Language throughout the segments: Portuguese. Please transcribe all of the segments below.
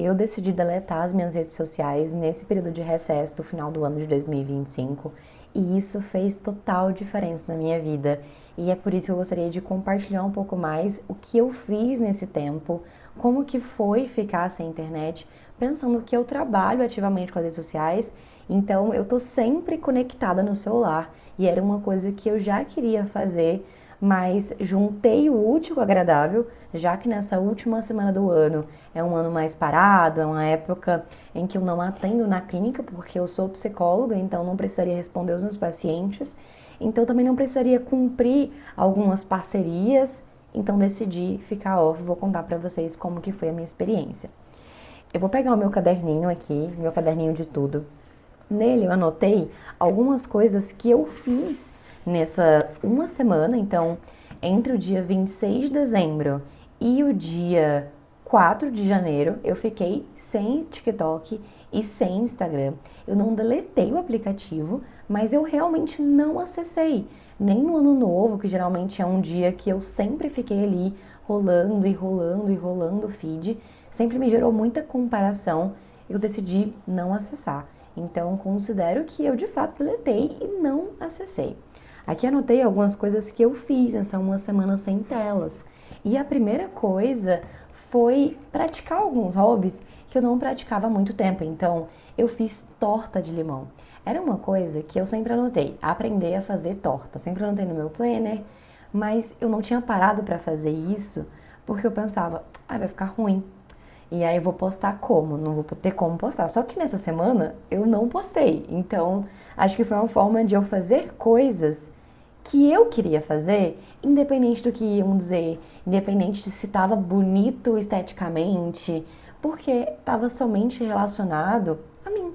eu decidi deletar as minhas redes sociais nesse período de recesso do final do ano de 2025 e isso fez total diferença na minha vida. E é por isso que eu gostaria de compartilhar um pouco mais o que eu fiz nesse tempo, como que foi ficar sem internet, pensando que eu trabalho ativamente com as redes sociais, então eu tô sempre conectada no celular e era uma coisa que eu já queria fazer, mas juntei o útil com o agradável, já que nessa última semana do ano é um ano mais parado, é uma época em que eu não atendo na clínica porque eu sou psicóloga, então não precisaria responder os meus pacientes, então também não precisaria cumprir algumas parcerias, então decidi ficar off, vou contar pra vocês como que foi a minha experiência. Eu vou pegar o meu caderninho aqui, meu caderninho de tudo. Nele eu anotei algumas coisas que eu fiz nessa uma semana, então entre o dia 26 de dezembro e o dia 4 de janeiro eu fiquei sem TikTok e sem Instagram. Eu não deletei o aplicativo, mas eu realmente não acessei. Nem no ano novo, que geralmente é um dia que eu sempre fiquei ali rolando e rolando e rolando o feed, sempre me gerou muita comparação. Eu decidi não acessar. Então, considero que eu de fato deletei e não acessei. Aqui anotei algumas coisas que eu fiz nessa uma semana sem telas. E a primeira coisa foi praticar alguns hobbies que eu não praticava há muito tempo. Então, eu fiz torta de limão. Era uma coisa que eu sempre anotei, aprender a fazer torta. Sempre anotei no meu planner, mas eu não tinha parado para fazer isso porque eu pensava, vai ficar ruim. E aí eu vou postar como? Não vou ter como postar. Só que nessa semana eu não postei. Então, acho que foi uma forma de eu fazer coisas que eu queria fazer, independente do que iam dizer, independente de se estava bonito esteticamente, porque estava somente relacionado a mim.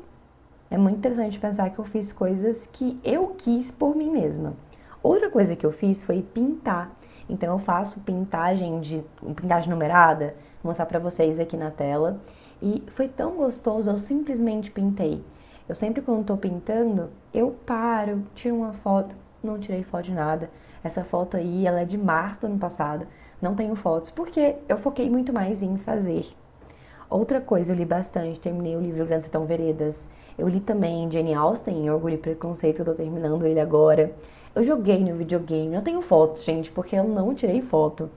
É muito interessante pensar que eu fiz coisas que eu quis por mim mesma. Outra coisa que eu fiz foi pintar. Então eu faço pintagem numerada, vou mostrar pra vocês aqui na tela. E foi tão gostoso, eu simplesmente pintei. Eu sempre quando tô pintando, eu paro, tiro uma foto, não tirei foto de nada. Essa foto aí, ela é de março do ano passado, não tenho fotos, porque eu foquei muito mais em fazer. Outra coisa, eu li bastante, terminei o livro Grandes Sertão Veredas. Eu li também Jane Austen, Orgulho e Preconceito, eu tô terminando ele agora. Eu joguei no videogame, eu tenho fotos, gente, porque eu não tirei foto.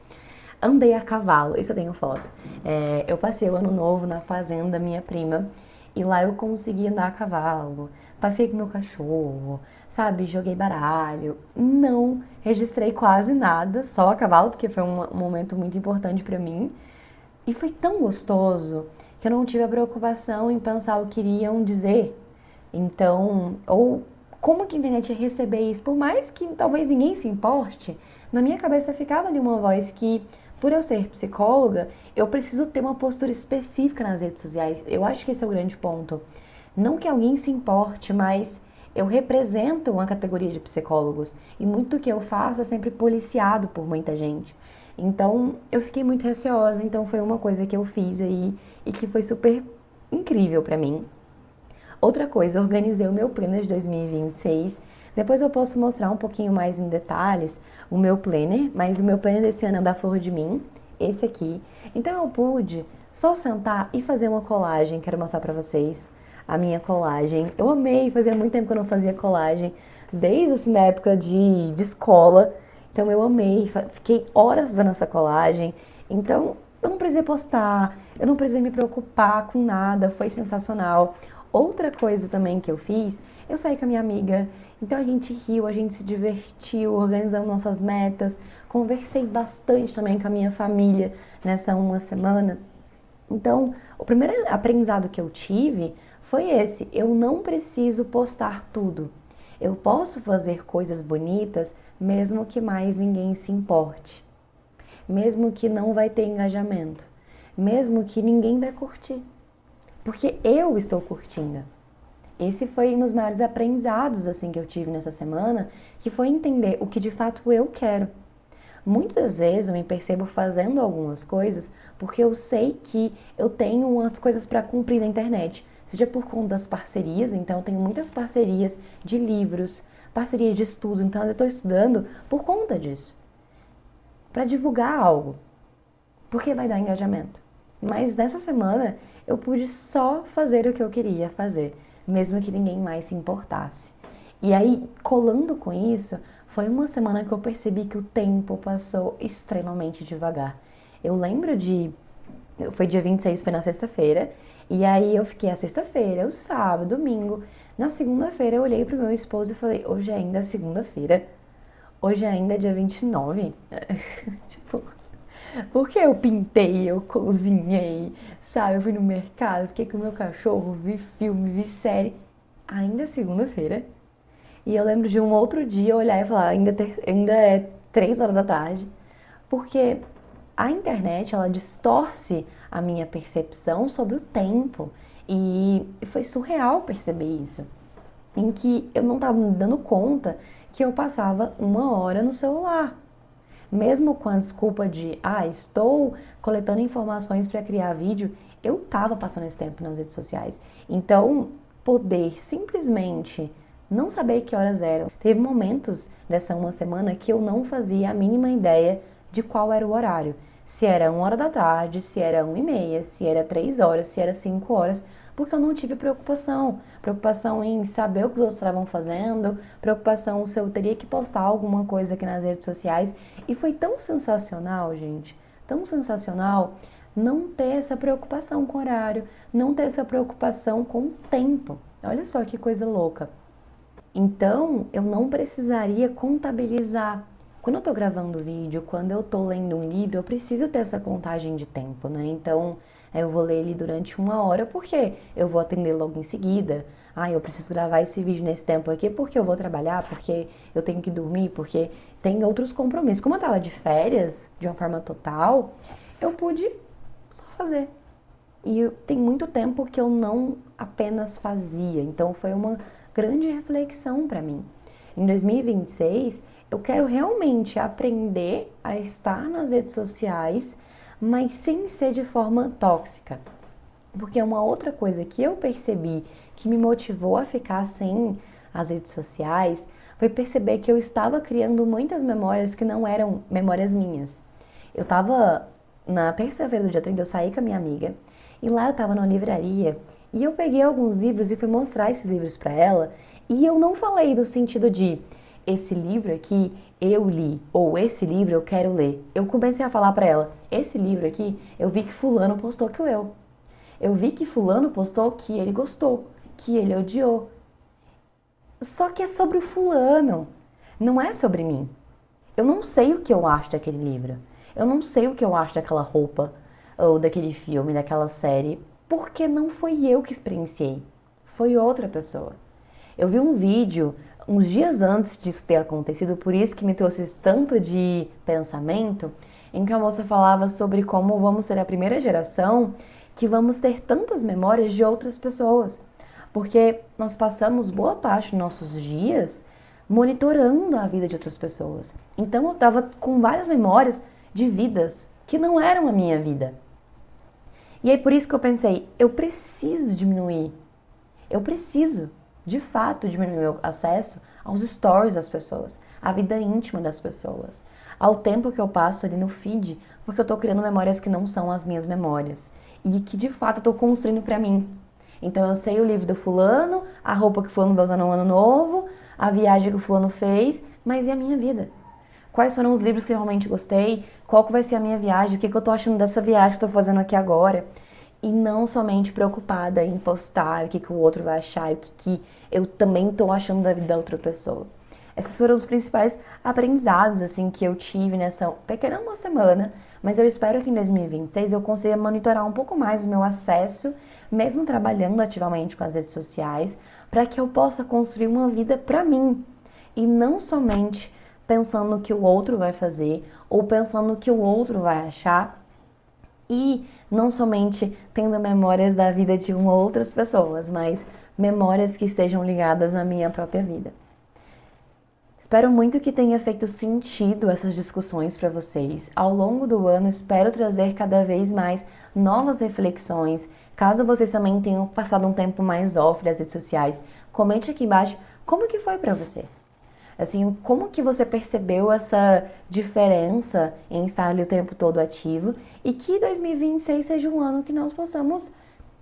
Andei a cavalo, isso eu tenho foto. Eu passei o ano novo na fazenda da minha prima e lá eu consegui andar a cavalo. Passei com meu cachorro, sabe? Joguei baralho. Não registrei quase nada, só a cavalo, porque foi um momento muito importante pra mim. E foi tão gostoso que eu não tive a preocupação em pensar o que iriam dizer. Então, ou como que a internet ia receber isso? Por mais que talvez ninguém se importe, na minha cabeça ficava ali uma voz que, por eu ser psicóloga, eu preciso ter uma postura específica nas redes sociais. Eu acho que esse é o grande ponto. Não que alguém se importe, mas eu represento uma categoria de psicólogos e muito do que eu faço é sempre policiado por muita gente. Então, eu fiquei muito receosa, então foi uma coisa que eu fiz aí e que foi super incrível pra mim. Outra coisa, organizei o meu planner de 2026. Depois eu posso mostrar um pouquinho mais em detalhes o meu planner, mas o meu planner desse ano é da Flor de Mim, esse aqui. Então eu pude só sentar e fazer uma colagem, quero mostrar pra vocês a minha colagem. Eu amei, fazia muito tempo que eu não fazia colagem, desde assim da época de escola. Então eu amei, fiquei horas fazendo essa colagem. Então eu não precisei postar, eu não precisei me preocupar com nada, foi sensacional. Outra coisa também que eu fiz, eu saí com a minha amiga, então a gente riu, a gente se divertiu, organizamos nossas metas, conversei bastante também com a minha família nessa uma semana. Então, o primeiro aprendizado que eu tive foi esse: eu não preciso postar tudo. Eu posso fazer coisas bonitas mesmo que mais ninguém se importe, mesmo que não vai ter engajamento, mesmo que ninguém vai curtir, porque eu estou curtindo. Esse foi um dos maiores aprendizados assim que eu tive nessa semana, que foi entender o que de fato eu quero. Muitas vezes eu me percebo fazendo algumas coisas porque eu sei que eu tenho umas coisas para cumprir na internet, seja por conta das parcerias, então eu tenho muitas parcerias de livros, parceria de estudos, então eu estou estudando por conta disso, para divulgar algo, porque vai dar engajamento. Mas nessa semana eu pude só fazer o que eu queria fazer, mesmo que ninguém mais se importasse. E aí, colando com isso, foi uma semana que eu percebi que o tempo passou extremamente devagar. Eu lembro de... Foi dia 26, foi na sexta-feira. E aí eu fiquei a sexta-feira, o sábado, domingo. Na segunda-feira eu olhei pro meu esposo e falei, hoje ainda é segunda-feira. Hoje ainda é dia 29. Tipo, porque eu pintei, eu cozinhei, sabe? Eu fui no mercado, fiquei com o meu cachorro, vi filme, vi série. Ainda é segunda-feira. E eu lembro de um outro dia olhar e falar, ainda é 3 horas da tarde. Porque a internet, ela distorce a minha percepção sobre o tempo. E foi surreal perceber isso. Em que eu não estava me dando conta que eu passava 1 hora no celular. Mesmo com a desculpa de, estou coletando informações para criar vídeo, eu estava passando esse tempo nas redes sociais. Então, poder simplesmente não saber que horas eram. Teve momentos dessa uma semana que eu não fazia a mínima ideia de qual era o horário. Se era 1 hora da tarde, se era 1h30, se era 3 horas, se era 5 horas, porque eu não tive preocupação. Preocupação em saber o que os outros estavam fazendo, preocupação se eu teria que postar alguma coisa aqui nas redes sociais. E foi tão sensacional, gente, tão sensacional não ter essa preocupação com o horário, não ter essa preocupação com o tempo. Olha só que coisa louca. Então, eu não precisaria contabilizar. Quando eu tô gravando vídeo, quando eu tô lendo um livro, eu preciso ter essa contagem de tempo, né? Então, eu vou ler ele durante 1 hora, porque eu vou atender logo em seguida. Eu preciso gravar esse vídeo nesse tempo aqui porque eu vou trabalhar, porque eu tenho que dormir, porque tem outros compromissos. Como eu tava de férias, de uma forma total, eu pude só fazer. E tem muito tempo que eu não apenas fazia, então foi uma grande reflexão para mim. Em 2026, eu quero realmente aprender a estar nas redes sociais, mas sem ser de forma tóxica. Porque uma outra coisa que eu percebi que me motivou a ficar sem as redes sociais foi perceber que eu estava criando muitas memórias que não eram memórias minhas. Eu estava na terça-feira do dia 30, eu saí com a minha amiga e lá eu estava numa livraria e eu peguei alguns livros e fui mostrar esses livros para ela e eu não falei do sentido de esse livro aqui eu li ou esse livro eu quero ler. Eu comecei a falar para ela, esse livro aqui eu vi que fulano postou que leu. Eu vi que fulano postou que ele gostou, que ele odiou. Só que é sobre o fulano, não é sobre mim. Eu não sei o que eu acho daquele livro. Eu não sei o que eu acho daquela roupa, ou daquele filme, daquela série, porque não foi eu que experienciei. Foi outra pessoa. Eu vi um vídeo uns dias antes disso ter acontecido, por isso que me trouxe esse tanto de pensamento, em que a moça falava sobre como vamos ser a primeira geração que vamos ter tantas memórias de outras pessoas. Porque nós passamos boa parte dos nossos dias monitorando a vida de outras pessoas. Então eu estava com várias memórias de vidas que não eram a minha vida. E aí por isso que eu pensei, eu preciso diminuir. Eu preciso, de fato, diminuir meu acesso aos stories das pessoas, à vida íntima das pessoas, ao tempo que eu passo ali no feed, porque eu tô criando memórias que não são as minhas memórias e que de fato eu tô construindo pra mim. Então eu sei o livro do fulano, a roupa que o fulano vai usar no ano novo, a viagem que o fulano fez, mas e a minha vida? Quais foram os livros que eu realmente gostei? Qual que vai ser a minha viagem? O que eu tô achando dessa viagem que eu tô fazendo aqui agora? E não somente preocupada em postar o que o outro vai achar e o que eu também tô achando da vida da outra pessoa. Esses foram os principais aprendizados assim que eu tive nessa pequena uma semana, mas eu espero que em 2026 eu consiga monitorar um pouco mais o meu acesso, mesmo trabalhando ativamente com as redes sociais, para que eu possa construir uma vida para mim e não somente pensando no que o outro vai fazer ou pensando no que o outro vai achar e não somente tendo memórias da vida de outras pessoas, mas memórias que estejam ligadas à minha própria vida. Espero muito que tenha feito sentido essas discussões para vocês. Ao longo do ano, espero trazer cada vez mais novas reflexões. Caso vocês também tenham passado um tempo mais off das redes sociais, comente aqui embaixo como que foi para você. Assim, como que você percebeu essa diferença em estar ali o tempo todo ativo e que 2026 seja um ano que nós possamos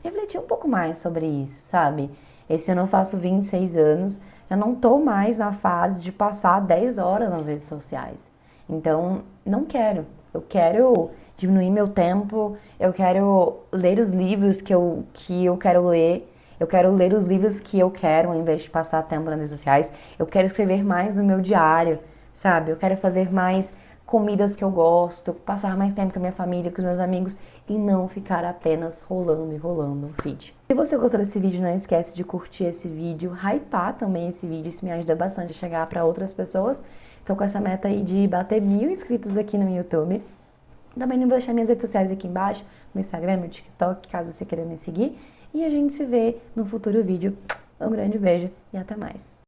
refletir um pouco mais sobre isso, sabe? Esse ano eu faço 26 anos, eu não tô mais na fase de passar 10 horas nas redes sociais. Então, não quero. Eu quero diminuir meu tempo, eu quero ler os livros que eu quero ler, eu quero ler os livros que eu quero, ao invés de passar tempo nas redes sociais. Eu quero escrever mais no meu diário, sabe? Eu quero fazer mais comidas que eu gosto, passar mais tempo com a minha família, com os meus amigos e não ficar apenas rolando e rolando um feed. Se você gostou desse vídeo, não esquece de curtir esse vídeo, hypar também esse vídeo, isso me ajuda bastante a chegar para outras pessoas. Tô com essa meta aí de bater 1000 inscritos aqui no YouTube. Também não vou deixar minhas redes sociais aqui embaixo, meu Instagram, meu TikTok, caso você queira me seguir. E a gente se vê no futuro vídeo. Um grande beijo e até mais.